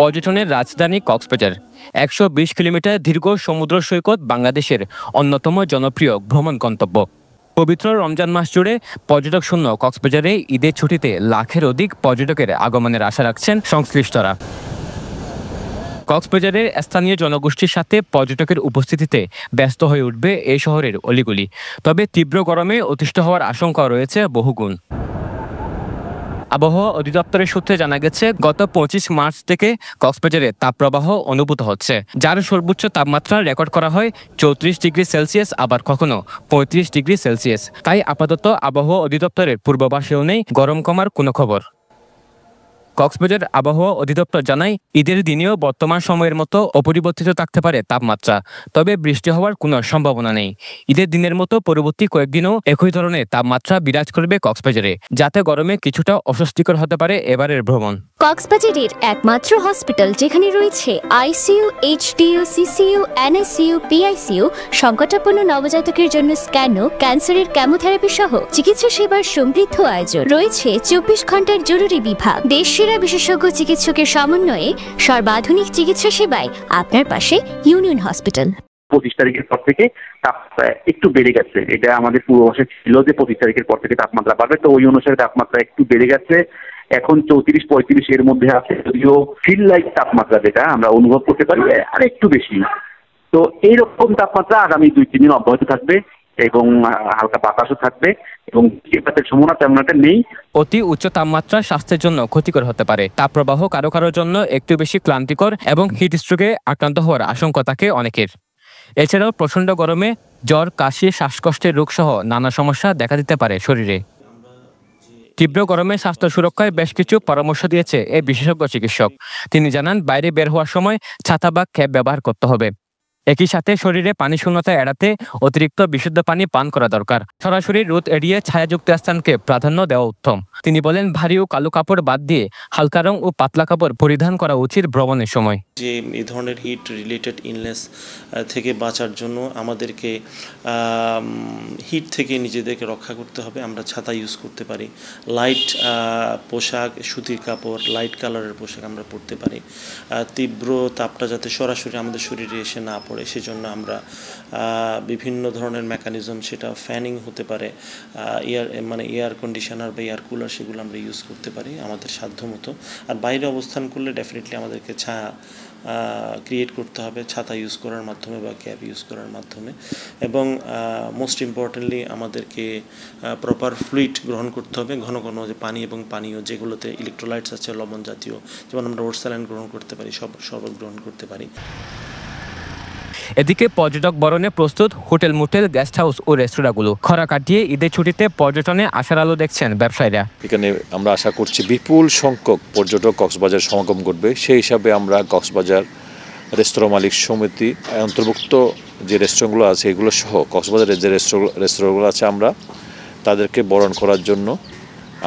পর্যটনের রাজধানী কক্সবাজার ১২০ কিলোমিটার দীর্ঘ সমুদ্র সৈকত বাংলাদেশের অন্যতম জনপ্রিয় ভ্রমণ গন্তব্য। পবিত্র রমজান মাস জুড়ে পর্যটক শূন্য কক্সবাজারে ঈদের ছুটিতে লাখের অধিক পর্যটকের আগমনের আশা রাখছেন সংশ্লিষ্টরা। কক্সবাজারের স্থানীয় জনগোষ্ঠীর সাথে পর্যটকের উপস্থিতিতে ব্যস্ত হয়ে উঠবে এই শহরের অলিগলি। তবে তীব্র গরমে অতিষ্ঠ হওয়ার আশঙ্কা রয়েছে বহুগুণ। আবহাওয়া অধিদপ্তরের সূত্রে জানা গেছে, গত ২৫ মার্চ থেকে কক্সবাজারে তাপপ্রবাহ অনুভূত হচ্ছে, যার সর্বোচ্চ তাপমাত্রা রেকর্ড করা হয় ৩৪ ডিগ্রি সেলসিয়াস, আবার কখনো ৩৫ ডিগ্রি সেলসিয়াস। তাই আপাতত আবহাওয়া অধিদপ্তরের পূর্বাভাসেও নেই গরম কমার কোনো খবর। কক্সবাজার আবহাওয়া অধিদপ্তর জানায়, ঈদের দিনেও বর্তমান সময়ের মতো অপরিবর্তিত থাকতে পারে তাপমাত্রা, তবে বৃষ্টি হওয়ার কোনো সম্ভাবনা নেই। ঈদের দিনের মতো পরবর্তী কয়েকদিনও একই ধরনের তাপমাত্রা বিরাজ করবে কক্সবাজারে, যাতে গরমে কিছুটা অস্বস্তিকর হতে পারে এবারের ভ্রমণ। কক্সবাজারের একমাত্র হসপিটাল যেখানে রয়েছে ICU, HDU, CCU, NICU, PICU, সংকটাপন্ন নবজাতকের জন্য স্ক্যানো, ক্যান্সারের কেমোথেরাপি সহ চিকিৎসা সেবার সমৃদ্ধ আয়োজন। রয়েছে ২৪ ঘন্টার জরুরি বিভাগ। দেশসেরা বিশেষজ্ঞ চিকিৎসকের সমন্বয়ে সর্বাধুনিক চিকিৎসা সেবায় আপনার পাশে ইউনিয়ন হসপিটাল। ২৫ তারিখের পর থেকে তাপমাত্রা একটু বেড়ে গেছে। এটা আমাদের পূর্বাভাসে ছিল যে ২৫ তারিখের পর থেকে তাপমাত্রা বাড়বে, তো ওই অনুসারে তাপমাত্রা একটু বেড়ে গেছে। এখন ৩৪-৩৫ এর মধ্যে আছে, যদিও ফিল লাইক তাপমাত্রা যেটা আমরা অনুভব করতে পারি আর একটু বেশি। তো এইরকম তাপমাত্রা আগামী ২-৩ দিন অব্যাহত থাকবে এবং হালকা বাতাসও থাকবে এবং বৃষ্টিপাতের সম্ভাবনা তেমন একটা নেই। অতি উচ্চ তাপমাত্রা স্বাস্থ্যের জন্য ক্ষতিকর হতে পারে। তাপপ্রবাহ কারো কারোর জন্য একটু বেশি ক্লান্তিকর এবং হিট স্ট্রোকে আক্রান্ত হওয়ার আশঙ্কা থাকে অনেকের। এছাড়াও প্রচণ্ড গরমে জ্বর, কাশি, শ্বাসকষ্টের রোগ সহ নানা সমস্যা দেখা দিতে পারে শরীরে। তীব্র গরমে স্বাস্থ্য সুরক্ষায় বেশ কিছু পরামর্শ দিয়েছে এই বিশেষজ্ঞ চিকিৎসক। তিনি জানান, বাইরে বের হওয়ার সময় ছাতা বা ক্যাপ ব্যবহার করতে হবে। একই সাথে শরীরে পানি শূন্যতা এড়াতে অতিরিক্ত বিশুদ্ধ পানি পান করা দরকার। সরাসরি রোদ এড়িয়ে ছায়াযুক্ত স্থানকে প্রাধান্য দেওয়া উত্তম। তিনি বলেন, ভারী ও কালো কাপড় বাদ দিয়ে হালকা রং ও পাতলা কাপড় পরিধান করা উচিত ভ্রমণের সময়। যে এই ধরনের হিট রিলেটেড ইলনেস থেকে বাঁচার জন্য আমাদেরকে হিট থেকে নিজেদেরকে রক্ষা করতে হবে। আমরা ছাতা ইউজ করতে পারি, লাইট পোশাক, সুতির কাপড়, লাইট কালারের পোশাক আমরা পরতে পারি। তীব্র তাপটা যাতে সরাসরি আমাদের শরীরে এসে না পড়ে সেজন্য আমরা বিভিন্ন ধরনের মেকানিজম, সেটা ফ্যানিং হতে পারে, এয়ার কন্ডিশনার বা এয়ার কুলার, সেগুলো আমরা ইউজ করতে পারি আমাদের সাধ্যমতো। আর বাইরে অবস্থান করলে ডেফিনেটলি আমাদেরকে ছায়া ক্রিয়েট করতে হবে ছাতা ইউজ করার মাধ্যমে বা ক্যাপ ইউজ করার মাধ্যমে। এবং মোস্ট ইম্পর্টেন্টলি আমাদেরকে প্রপার ফ্লুইড গ্রহণ করতে হবে। ঘন ঘন যে পানি এবং পানীয় যেগুলোতে ইলেকট্রোলাইটস আছে, লবণ জাতীয়, যেমন আমরা ওট স্যালাইন গ্রহণ করতে পারি, শরবত গ্রহণ করতে পারি। এদিকে পর্যটক বরণে প্রস্তুত হোটেল, মোটেল, গেস্ট হাউস ও রেস্তোরাঁগুলো। খরা কাটিয়ে ঈদের ছুটিতে পর্যটনে আশার আলো দেখছেন ব্যবসায়ীরা। এখানে আমরা আশা করছি বিপুল সংখ্যক পর্যটক কক্সবাজার সমাগম করবে। সেই হিসাবে আমরা কক্সবাজার রেস্তোরাঁ মালিক সমিতি অন্তর্ভুক্ত যে রেস্তোরাঁগুলো আছে এগুলো সহ কক্সবাজারের যে রেস্তোরাঁগুলো আছে আমরা তাদেরকে বরণ করার জন্য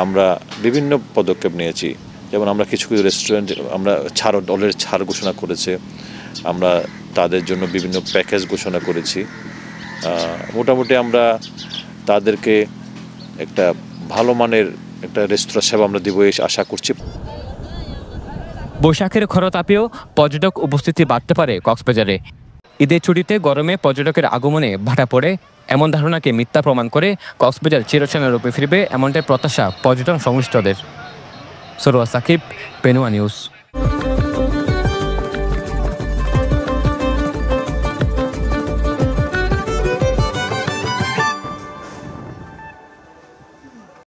আমরা বিভিন্ন পদক্ষেপ নিয়েছি। যেমন আমরা কিছু কিছু রেস্টুরেন্ট আমরা অলরেডি ছাড় ঘোষণা করেছে, আমরা তাদের জন্য বিভিন্ন প্যাকেজ ঘোষণা করেছি। মোটামুটি আমরা তাদেরকে একটা ভালো মানের একটা রেস্তোরাঁ সেবা আমরা দিব এই আশা করছি। বৈশাখের খরতাপেও পর্যটক উপস্থিতি বাড়তে পারে কক্সবাজারে। ঈদের ছুটিতে গরমে পর্যটকের আগমনে ভাটা পড়ে এমন ধারণাকে মিথ্যা প্রমাণ করে কক্সবাজার চিরচেনা রূপে ফিরবে, এমনটাই প্রত্যাশা পর্যটন সংশ্লিষ্টদের। সরোয়ার সাকিব, পেনুয়া নিউজ।